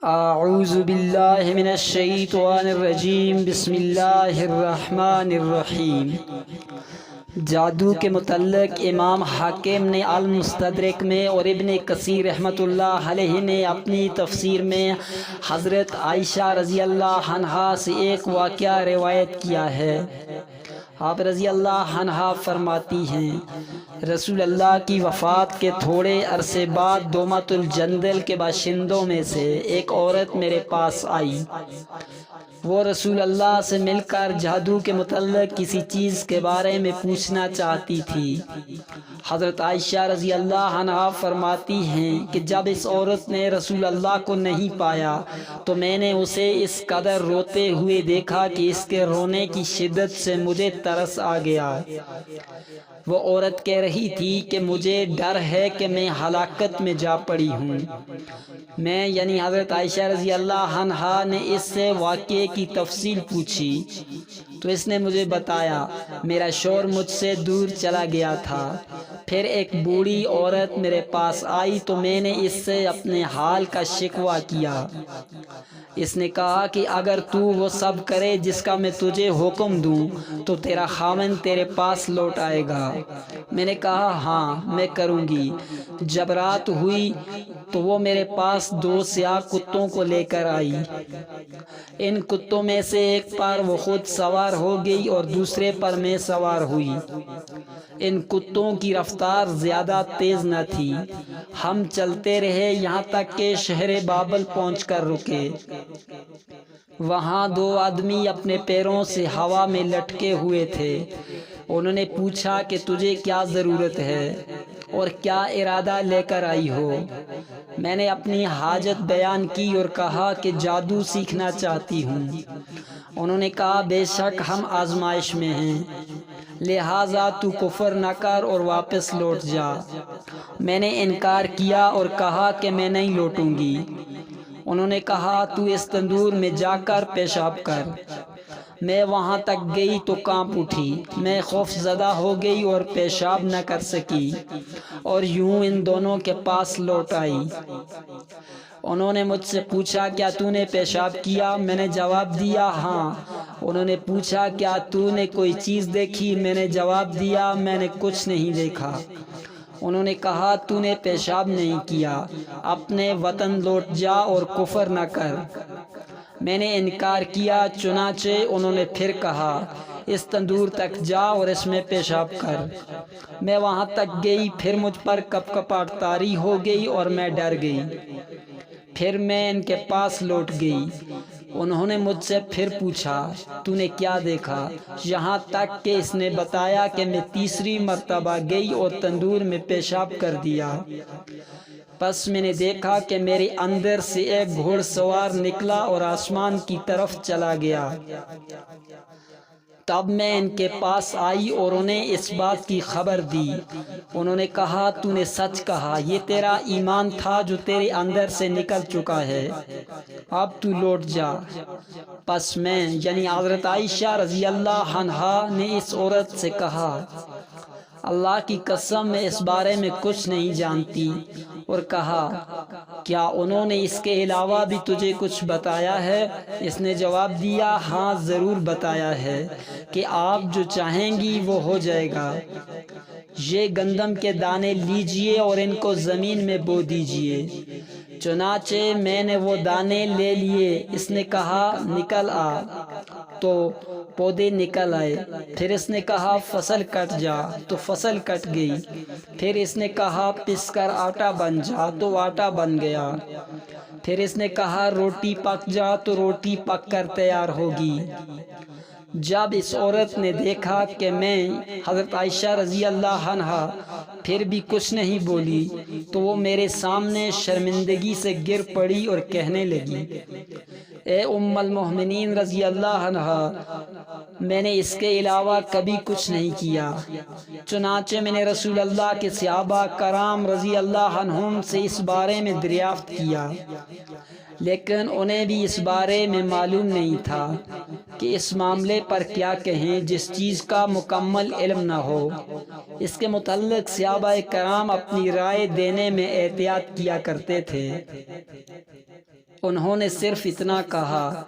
اعوذ باللہ من الشیطان الرجیم، بسم اللہ الرحمن الرحیم۔ جادو کے متعلق امام حاکم نے المستدرک میں اور ابن کثیر رحمۃ اللہ علیہ نے اپنی تفسیر میں حضرت عائشہ رضی اللہ عنہا سے ایک واقعہ روایت کیا ہے۔ آپ رضی اللہ عنہا فرماتی ہیں، رسول اللہ کی وفات کے تھوڑے عرصے بعد دومت الجندل کے باشندوں میں سے ایک عورت میرے پاس آئی۔ وہ رسول اللہ سے مل کر جادو کے متعلق کسی چیز کے بارے میں پوچھنا چاہتی تھی۔ حضرت عائشہ رضی اللہ عنہا فرماتی ہیں کہ جب اس عورت نے رسول اللہ کو نہیں پایا تو میں نے اسے اس قدر روتے ہوئے دیکھا کہ اس کے رونے کی شدت سے مجھے ترس آ گیا۔ وہ عورت کہہ رہی تھی کہ مجھے ڈر ہے کہ میں ہلاکت میں جا پڑی ہوں۔ میں یعنی حضرت عائشہ رضی اللہ عنہا نے اس سے واقعے کی تفصیل پوچھی تو اس نے مجھے بتایا، میرا شوہر مجھ سے دور چلا گیا تھا۔ پھر ایک بوڑھی عورت میرے پاس آئی تو میں نے اس سے اپنے حال کا شکوہ کیا۔ اس نے کہا کہ اگر تو وہ سب کرے جس کا میں تجھے حکم دوں تو تیرا خاوند تیرے پاس لوٹ آئے گا۔ میں نے کہا ہاں میں کروں گی۔ جب رات ہوئی تو وہ میرے پاس 2 سیاہ کتوں کو لے کر آئی۔ ان کتوں میں سے ایک پر وہ خود سوار ہو گئی اور دوسرے پر میں سوار ہوئی۔ ان کتوں کی رفتار زیادہ تیز نہ تھی۔ ہم چلتے رہے یہاں تک کہ شہر بابل پہنچ کر رکے۔ وہاں 2 آدمی اپنے پیروں سے ہوا میں لٹکے ہوئے تھے۔ انہوں نے پوچھا کہ تجھے کیا ضرورت ہے اور کیا ارادہ لے کر آئی ہو؟ میں نے اپنی حاجت بیان کی اور کہا کہ جادو سیکھنا چاہتی ہوں۔ انہوں نے کہا بے شک ہم آزمائش میں ہیں، لہٰذا تو کفر نہ کر اور واپس لوٹ جا۔ میں نے انکار کیا اور کہا کہ میں نہیں لوٹوں گی۔ انہوں نے کہا تو اس تندور میں جا کر پیشاب کر۔ میں وہاں تک گئی تو کانپ اٹھی۔ میں خوف زدہ ہو گئی اور پیشاب نہ کر سکی اور یوں ان دونوں کے پاس لوٹ آئی۔ انہوں نے مجھ سے پوچھا کیا تو نے پیشاب کیا؟ میں نے جواب دیا ہاں۔ انہوں نے پوچھا کیا تو نے کوئی چیز دیکھی؟ میں نے جواب دیا میں نے کچھ نہیں دیکھا۔ انہوں نے کہا تو نے پیشاب نہیں کیا، اپنے وطن لوٹ جا اور کفر نہ کر۔ میں نے انکار کیا، چنانچہ انہوں نے پھر کہا اس تندور تک جا اور اس میں پیشاب کر۔ میں وہاں تک گئی، پھر مجھ پر کپ کپاہٹ طاری ہو گئی اور میں ڈر گئی۔ پھر میں ان کے پاس لوٹ گئی۔ انہوں نے مجھ سے پھر پوچھا تو نے کیا دیکھا؟ یہاں تک کہ اس نے بتایا کہ میں تیسری مرتبہ گئی اور تندور میں پیشاب کر دیا۔ پس میں نے دیکھا کہ میرے اندر سے ایک گھوڑ سوار نکلا اور آسمان کی طرف چلا گیا۔ تب میں ان کے پاس آئی اور انہیں اس بات کی خبر دی۔ انہوں نے کہا تو نے سچ کہا، یہ تیرا ایمان تھا جو تیرے اندر سے نکل چکا ہے، اب تو لوٹ جا۔ پس میں یعنی حضرت عائشہ رضی اللہ عنہا نے اس عورت سے کہا اللہ کی قسم میں اس بارے میں کچھ نہیں جانتی، اور کہا کیا انہوں نے اس کے علاوہ بھی تجھے کچھ بتایا ہے؟ اس نے جواب دیا ہاں ضرور بتایا ہے کہ آپ جو چاہیں گی وہ ہو جائے گا۔ یہ گندم کے دانے لیجئے اور ان کو زمین میں بو دیجئے۔ چنانچہ میں نے وہ دانے لے لیے۔ اس نے کہا نکل آ، تو پودے نکل آئے۔ پھر اس نے کہا فصل کٹ جا، تو فصل کٹ گئی۔ پھر اس نے کہا پس کر آٹا بن جا، تو آٹا بن گیا۔ پھر اس نے کہا روٹی پک جا، تو روٹی پک کر تیار ہوگی۔ جب اس عورت نے دیکھا کہ میں حضرت عائشہ رضی اللہ عنہا پھر بھی کچھ نہیں بولی تو وہ میرے سامنے شرمندگی سے گر پڑی اور کہنے لگی اے ام المؤمنین رضی اللہ عنہا، میں نے اس کے علاوہ کبھی کچھ نہیں کیا۔ چنانچہ میں نے رسول اللہ کے صحابہ کرام رضی اللہ عنہم سے اس بارے میں دریافت کیا، لیکن انہیں بھی اس بارے میں معلوم نہیں تھا کہ اس معاملے پر کیا کہیں جس چیز کا مکمل علم نہ ہو۔ اس کے متعلق صحابہ کرام اپنی رائے دینے میں احتیاط کیا کرتے تھے۔ انہوں نے صرف اتنا کہا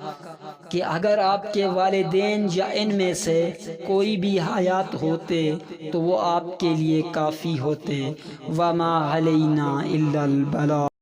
کہ اگر آپ کے والدین یا ان میں سے کوئی بھی حیات ہوتے تو وہ آپ کے لیے کافی ہوتے۔ وَمَا عَلَيْنَا إِلَّا الْبَلَاغُ۔